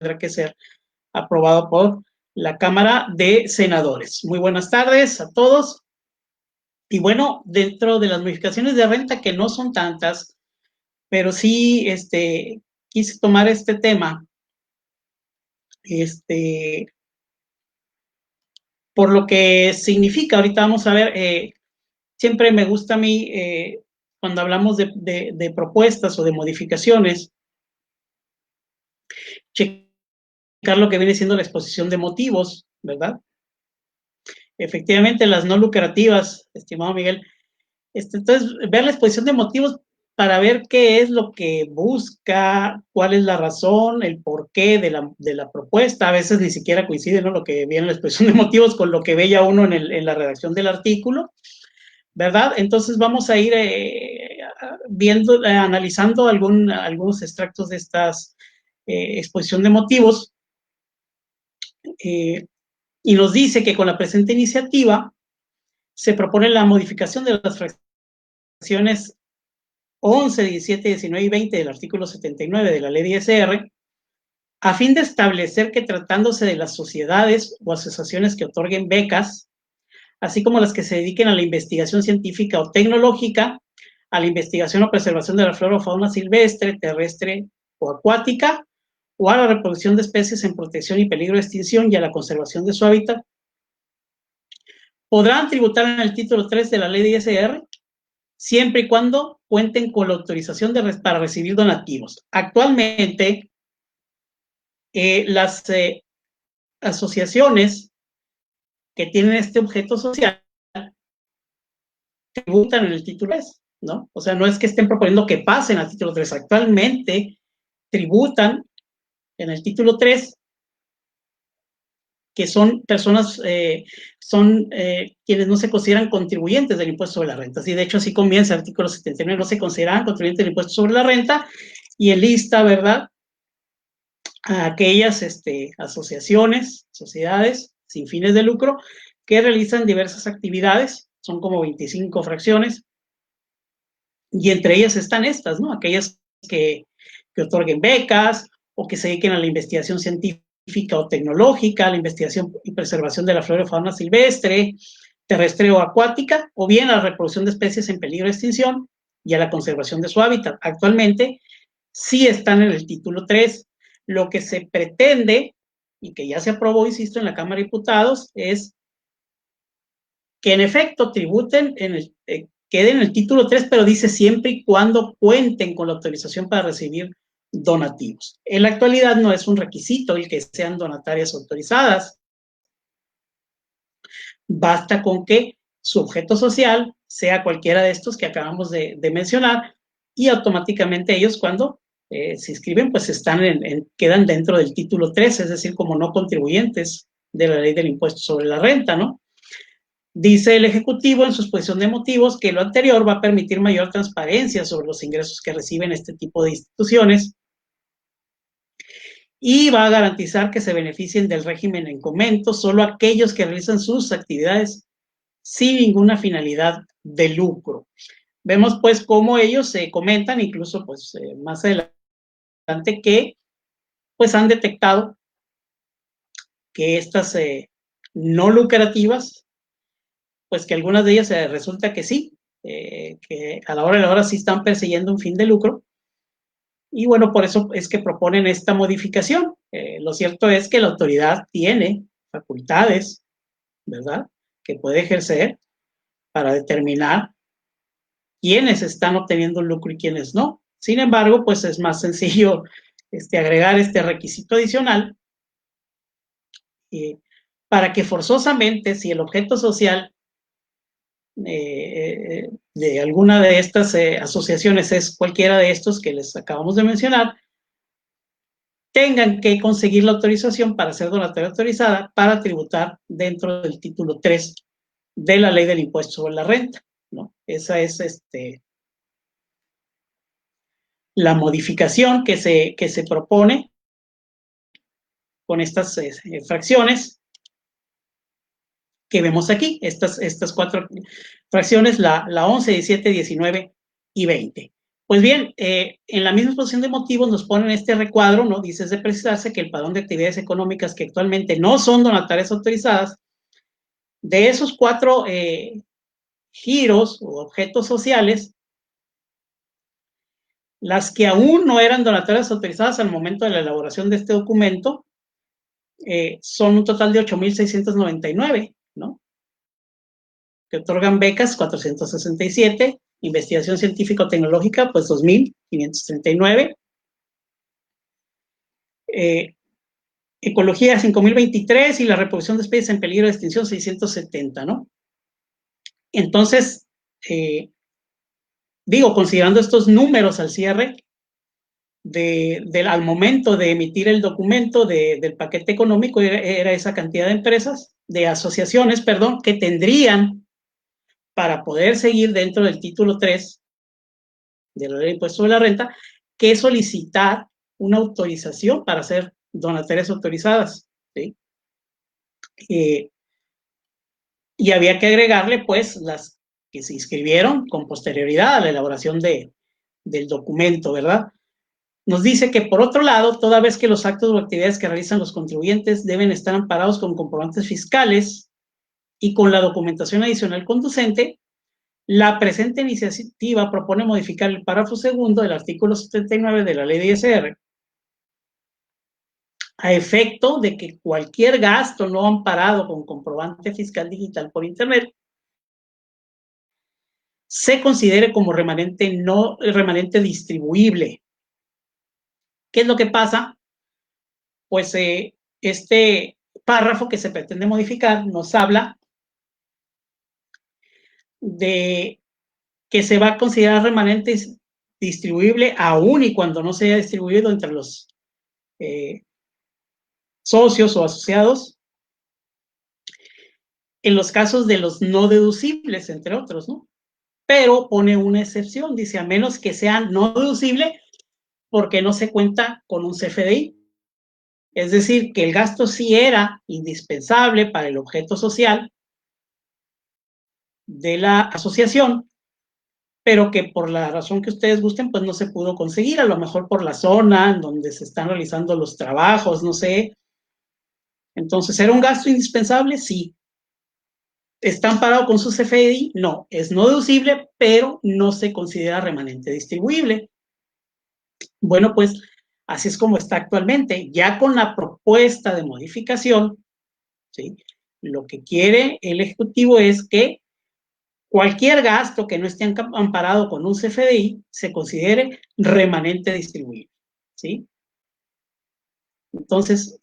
tendrá que ser aprobado por la Cámara de Senadores. Muy buenas tardes a todos. Y bueno, dentro de las modificaciones de renta, que no son tantas, pero sí quise tomar este tema, por lo que significa. Ahorita vamos a ver, siempre me gusta a mí, cuando hablamos de propuestas o de modificaciones, checar lo que viene siendo la exposición de motivos, ¿verdad? Efectivamente, las no lucrativas, estimado Miguel. Entonces, ver la exposición de motivos para ver qué es lo que busca, cuál es la razón, el porqué de la propuesta. A veces ni siquiera coincide, ¿no?, lo que viene en la exposición de motivos con lo que veía uno en la redacción del artículo, ¿verdad? Entonces vamos a ir viendo, analizando algunos extractos de estas exposición de motivos, y nos dice que con la presente iniciativa se propone la modificación de las fracciones 11, 17, 19 y 20 del artículo 79 de la ley de ISR, a fin de establecer que, tratándose de las sociedades o asociaciones que otorguen becas, así como las que se dediquen a la investigación científica o tecnológica, a la investigación o preservación de la flora o fauna silvestre, terrestre o acuática, o a la reproducción de especies en protección y peligro de extinción y a la conservación de su hábitat, podrán tributar en el título 3 de la ley de ISR, siempre y cuando cuenten con la autorización para recibir donativos. Actualmente, las asociaciones que tienen este objeto social tributan en el título 3, ¿no? O sea, no es que estén proponiendo que pasen al título 3. Actualmente tributan en el título 3, que son personas, quienes no se consideran contribuyentes del impuesto sobre la renta. Sí, de hecho, así comienza el artículo 79, no se consideran contribuyentes del impuesto sobre la renta, y enlista, ¿verdad?, a aquellas asociaciones, sociedades sin fines de lucro, que realizan diversas actividades, son como 25 fracciones, y entre ellas están estas, ¿no? Aquellas que otorguen becas, o que se dediquen a la investigación científica o tecnológica, a la investigación y preservación de la flora y fauna silvestre, terrestre o acuática, o bien a la reproducción de especies en peligro de extinción y a la conservación de su hábitat. Actualmente sí están en el título 3. Lo que se pretende, y que ya se aprobó, insisto, en la Cámara de Diputados, es que en efecto tributen queden en el título 3, pero dice siempre y cuando cuenten con la autorización para recibir donativos. En la actualidad no es un requisito el que sean donatarias autorizadas. Basta con que su objeto social sea cualquiera de estos que acabamos de mencionar, y automáticamente ellos, cuando se inscriben, pues quedan dentro del título 3, es decir, como no contribuyentes de la ley del impuesto sobre la renta, ¿no? Dice el Ejecutivo en su exposición de motivos que lo anterior va a permitir mayor transparencia sobre los ingresos que reciben este tipo de instituciones y va a garantizar que se beneficien del régimen en comento solo aquellos que realizan sus actividades sin ninguna finalidad de lucro. Vemos pues cómo ellos se comentan, incluso pues más adelante, que pues han detectado que estas no lucrativas, pues que algunas de ellas resulta que sí, que a la hora de la hora sí están persiguiendo un fin de lucro, y bueno, por eso es que proponen esta modificación. Lo cierto es que la autoridad tiene facultades, ¿verdad?, que puede ejercer para determinar quiénes están obteniendo lucro y quiénes no. Sin embargo, pues es más sencillo agregar este requisito adicional, para que forzosamente, si el objeto social de alguna de estas asociaciones es cualquiera de estos que les acabamos de mencionar, tengan que conseguir la autorización para ser donataria autorizada para tributar dentro del título 3 de la ley del impuesto sobre la renta, ¿no? Esa es la modificación que se propone con estas fracciones que vemos aquí, estas 4 fracciones, la 11, 17, 19 y 20. Pues bien, en la misma exposición de motivos nos ponen este recuadro, ¿no? Dice, es de precisarse que el padrón de actividades económicas que actualmente no son donatarias autorizadas, de esos 4 giros o objetos sociales, las que aún no eran donatarias autorizadas al momento de la elaboración de este documento, son un total de 8,699, ¿no? Que otorgan becas 467, investigación científico-tecnológica, pues 2,539, ecología 5,023 y la reproducción de especies en peligro de extinción 670, ¿no? Entonces, digo, considerando estos números al cierre, al momento de emitir el documento del paquete económico, era esa cantidad de empresas, de asociaciones, perdón, que tendrían para poder seguir dentro del título 3 de la ley de impuesto sobre la renta, que solicitar una autorización para ser donatarias autorizadas, ¿sí? Y había que agregarle, pues, las que se inscribieron con posterioridad a la elaboración del documento, ¿verdad? Nos dice que, por otro lado, toda vez que los actos o actividades que realizan los contribuyentes deben estar amparados con comprobantes fiscales y con la documentación adicional conducente, la presente iniciativa propone modificar el párrafo segundo del artículo 79 de la ley de ISR a efecto de que cualquier gasto no amparado con comprobante fiscal digital por Internet se considere como remanente distribuible. ¿Qué es lo que pasa? Pues este párrafo que se pretende modificar nos habla de que se va a considerar remanente distribuible aún y cuando no se haya distribuido entre los socios o asociados, en los casos de los no deducibles, entre otros, ¿no? Pero pone una excepción, dice, a menos que sea no deducible porque no se cuenta con un CFDI. Es decir, que el gasto sí era indispensable para el objeto social de la asociación, pero que por la razón que ustedes gusten, pues no se pudo conseguir, a lo mejor por la zona en donde se están realizando los trabajos, no sé. Entonces, ¿era un gasto indispensable? Sí. ¿Está amparado con su CFDI? No, es no deducible, pero no se considera remanente distribuible. Bueno, pues así es como está actualmente. Ya con la propuesta de modificación, ¿sí? Lo que quiere el Ejecutivo es que cualquier gasto que no esté amparado con un CFDI se considere remanente distribuible, ¿sí? Entonces,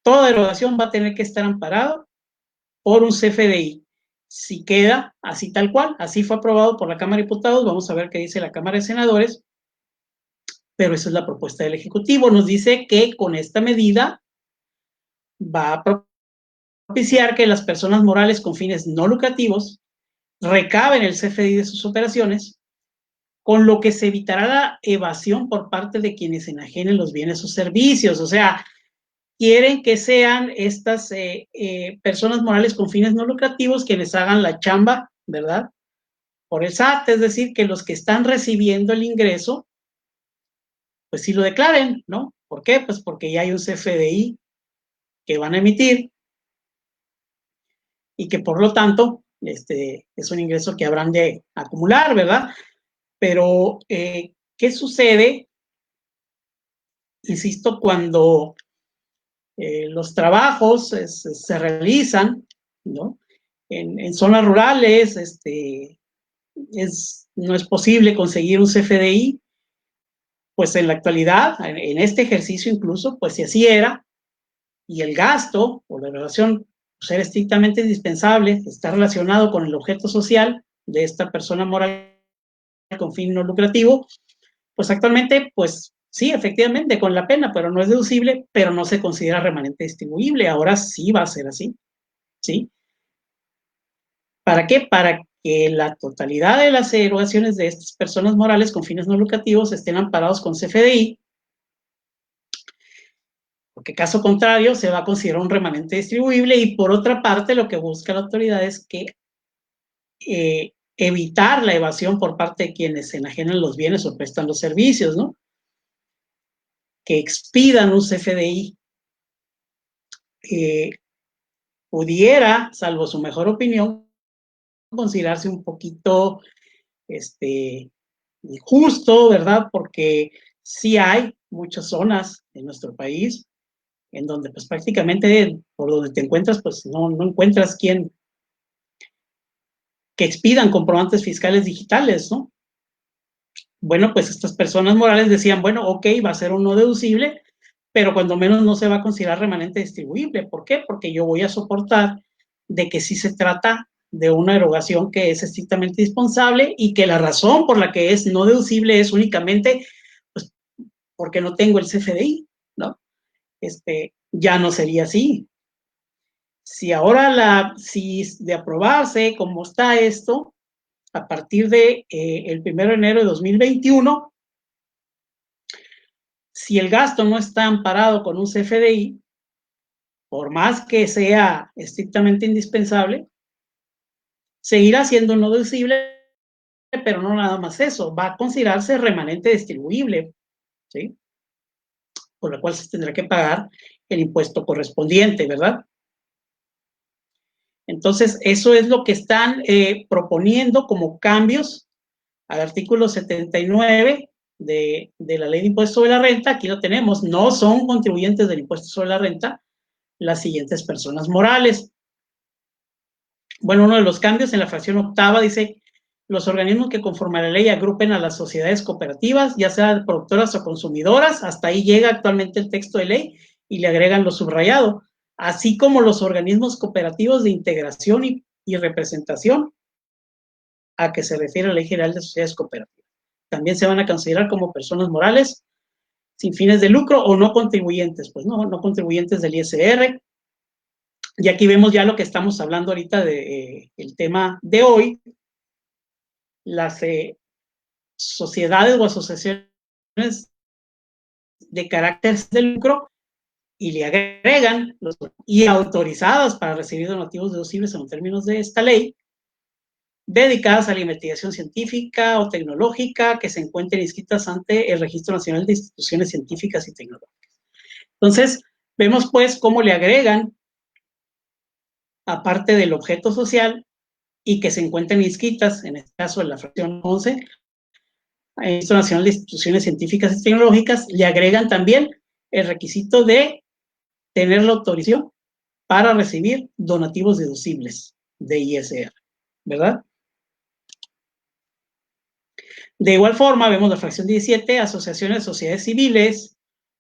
toda erogación va a tener que estar amparado por un CFDI. Si queda así tal cual, así fue aprobado por la Cámara de Diputados, vamos a ver qué dice la Cámara de Senadores, pero esa es la propuesta del Ejecutivo. Nos dice que con esta medida va a propiciar que las personas morales con fines no lucrativos recaben el CFDI de sus operaciones, con lo que se evitará la evasión por parte de quienes enajenen los bienes o servicios. O sea, quieren que sean estas personas morales con fines no lucrativos quienes hagan la chamba, ¿verdad? Por el SAT, es decir, que los que están recibiendo el ingreso, pues sí lo declaren, ¿no? ¿Por qué? Pues porque ya hay un CFDI que van a emitir y que por lo tanto es un ingreso que habrán de acumular, ¿verdad? Pero, ¿qué sucede? Insisto, cuando los trabajos se realizan, ¿no? En zonas rurales, no es posible conseguir un CFDI, pues en la actualidad, en este ejercicio incluso, pues si así era, y el gasto o la relación ser estrictamente indispensable, está relacionado con el objeto social de esta persona moral con fin no lucrativo, pues actualmente, pues sí, efectivamente, con la pena, pero no es deducible, pero no se considera remanente distribuible. Ahora sí va a ser así, ¿sí? ¿Para qué? Para que la totalidad de las erogaciones de estas personas morales con fines no lucrativos estén amparados con CFDI, porque caso contrario se va a considerar un remanente distribuible y por otra parte lo que busca la autoridad es que evitar la evasión por parte de quienes enajenan los bienes o prestan los servicios, ¿no? Que expidan un CFDI. Pudiera, salvo su mejor opinión, considerarse un poquito injusto, ¿verdad? Porque sí hay muchas zonas en nuestro país en donde pues prácticamente por donde te encuentras pues no encuentras quien que expidan comprobantes fiscales digitales, ¿no? Bueno, pues estas personas morales decían, bueno, ok, va a ser un no deducible, pero cuando menos no se va a considerar remanente distribuible. ¿Por qué? Porque yo voy a soportar de que sí se trata de una erogación que es estrictamente dispensable y que la razón por la que es no deducible es únicamente pues, porque no tengo el CFDI, ¿no? Ya no sería así. Si ahora si de aprobarse como está esto, a partir de el 1 de enero de 2021, si el gasto no está amparado con un CFDI, por más que sea estrictamente indispensable, seguirá siendo no deducible, pero no nada más eso, va a considerarse remanente distribuible, ¿sí? Por lo cual se tendrá que pagar el impuesto correspondiente, ¿verdad? Entonces, eso es lo que están proponiendo como cambios al artículo 79 de la Ley de Impuesto sobre la Renta. Aquí lo tenemos, no son contribuyentes del impuesto sobre la renta las siguientes personas morales. Bueno, uno de los cambios en la fracción octava dice, los organismos que conforme a la ley agrupen a las sociedades cooperativas, ya sean productoras o consumidoras, hasta ahí llega actualmente el texto de ley y le agregan lo subrayado, así como los organismos cooperativos de integración y representación a que se refiere la Ley General de Sociedades Cooperativas. También se van a considerar como personas morales sin fines de lucro o no contribuyentes, pues no contribuyentes del ISR. Y aquí vemos ya lo que estamos hablando ahorita de el tema de hoy, las sociedades o asociaciones de carácter de lucro y le agregan y autorizadas para recibir donativos deducibles en los términos de esta ley, dedicadas a la investigación científica o tecnológica que se encuentren inscritas ante el Registro Nacional de Instituciones Científicas y Tecnológicas. Entonces, vemos pues cómo le agregan, aparte del objeto social, y que se encuentren inscritas, en este caso en la fracción 11, al Registro Nacional de Instituciones Científicas y Tecnológicas, le agregan también el requisito de tener la autorización para recibir donativos deducibles de ISR, ¿verdad? De igual forma, vemos la fracción 17, asociaciones, sociedades civiles,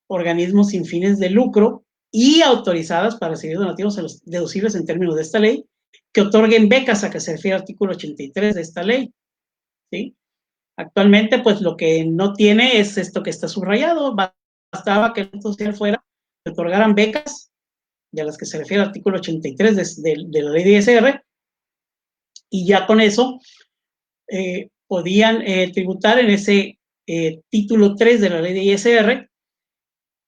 organismos sin fines de lucro y autorizadas para recibir donativos deducibles en términos de esta ley, que otorguen becas a que se refiere el artículo 83 de esta ley, ¿sí? Actualmente, pues lo que no tiene es esto que está subrayado, bastaba que el social fuera, que otorgaran becas de las que se refiere el artículo 83 de la ley de ISR, y ya con eso podían tributar en ese título 3 de la ley de ISR,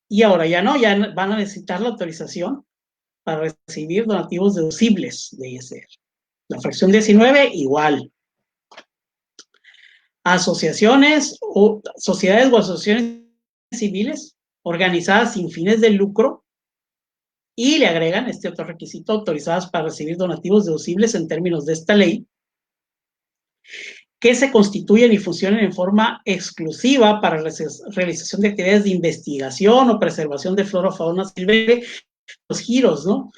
y ahora ya no, ya van a necesitar la autorización para recibir donativos deducibles de ISR. La fracción 19, igual. Asociaciones o sociedades o asociaciones civiles organizadas sin fines de lucro, y le agregan este otro requisito, autorizadas para recibir donativos deducibles en términos de esta ley, que se constituyen y funcionen en forma exclusiva para realización de actividades de investigación o preservación de flora o fauna silvestre, los giros, ¿no?